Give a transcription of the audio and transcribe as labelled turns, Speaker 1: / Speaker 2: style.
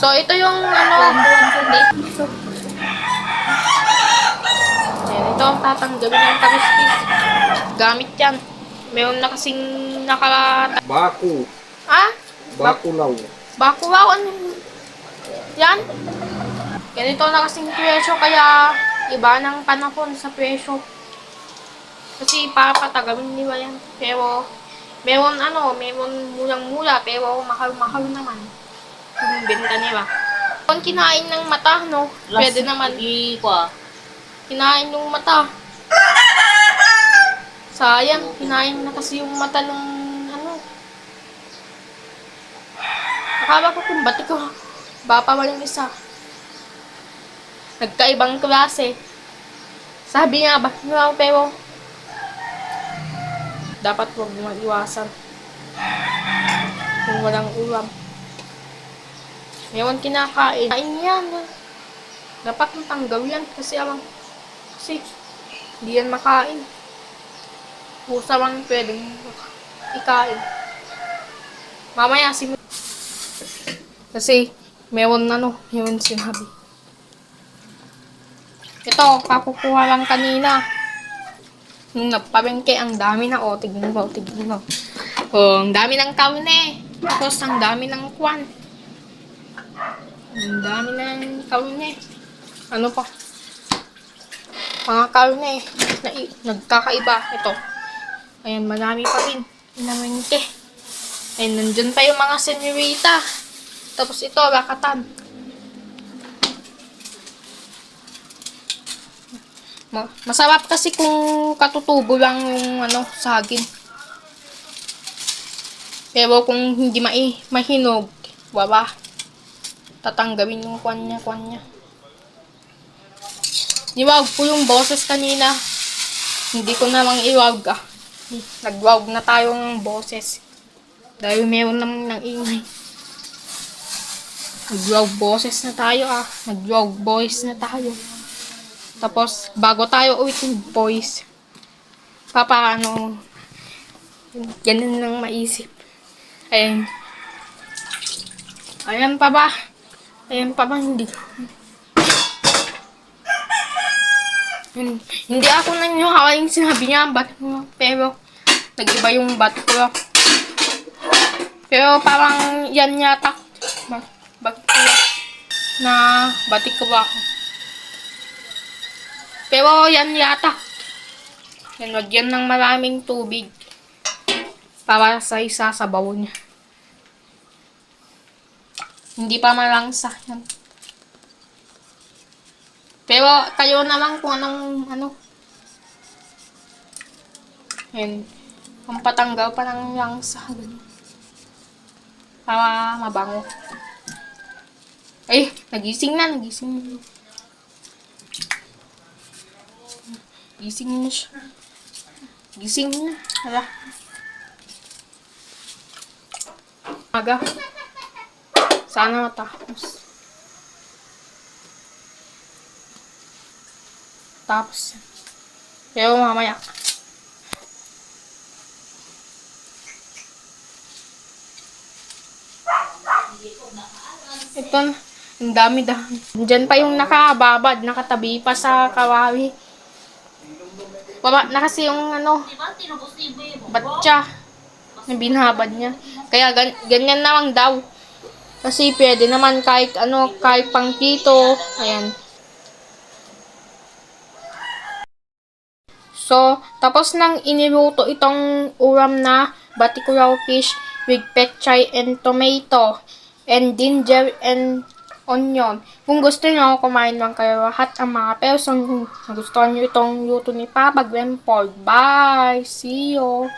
Speaker 1: So, ito yung ano, so, ayan, ito ang tatanggalin ng tabiskis. Gamit yan. Meron na kasing
Speaker 2: Baku.
Speaker 1: Ah?
Speaker 2: Bakulaw.
Speaker 1: Bakuwaw, ano yun? Yan? Ganito na kasing presyo, kaya iba ng panahon sa presyo. Kasi papatagalin nila yan. Pero, meron murang-mura, pero mahal-mahal naman. Yung benta nila. Kung kinain ng mata, no? Pwede naman. Kinain ng mata. Sayang, kinain na kasi yung mata ng ano. Akala ko kung ba't ko, bapa walang isa. Nagkaibang klase. Sabi nga ba, pero dapat huwag mag-iwasan kung walang ulam. Ngayon kinakain. Kain yan. Dapat matanggaw yan kasi hindi yan makain. Pusa lang pwedeng ikain. Mamaya kasi meron sinabi. Ito, kakukuha lang kanina. Nung nagpabengke, ang dami na. O, tignan mo. O, ang dami ng kaune. Tapos, ang dami ng kwan. Ang dami ng kaune. Ano pa? Mga kaune. Nagkakaiba. Ito. Ayan, marami pa rin. Pinamengke. Ayan, nandun pa yung mga senyorita. Tapos ito, rakatan. Masarap kasi kung katutubo lang yung saging. Pero kung hindi mahinog, wala. Tatanggawin yung kwan niya. Iwag po yung boses kanina. Hindi ko namang iwag Nagwag na tayo ng boses. Dahil meron naman ng ingay. Nagwag boses na tayo Nagwag voice na tayo. Tapos, bago tayo uwi ng voice, ganun lang maisip. Ayan. Ayan pa ba, hindi. Hindi ako nangyuhawa yung sinabi niya, pero, nag-iba yung bat ko. Pero, parang yan yata, na batik ko ba ako. Pero yan yata. Yan, lagyan ng maraming tubig. Para sa isasabaw niya. Hindi pa malangsa yan. Pero kayo naman kung anong yan. Ang patanggal pa ng langsa. Para mabango. Ay, nagising na. Gising na siya. Gising na. Hala. Aga. Sana matapos. Pero mamaya. Ito na. Ang dami dami. Diyan pa yung nakababad. Nakatabi pa sa kawawi. Baba na kasi yung batya na binabad niya. Kaya ganyan naman daw. Kasi pwede naman kahit pang kito. Ayan. So, tapos nang iniluto itong ulam na batikuraw fish with pechay and tomato and ginger and onion. Kung gusto nyo, kumain lang kayo lahat ang mga person. Kung gusto nyo itong luto ni Papa Glenford. Bye! See you!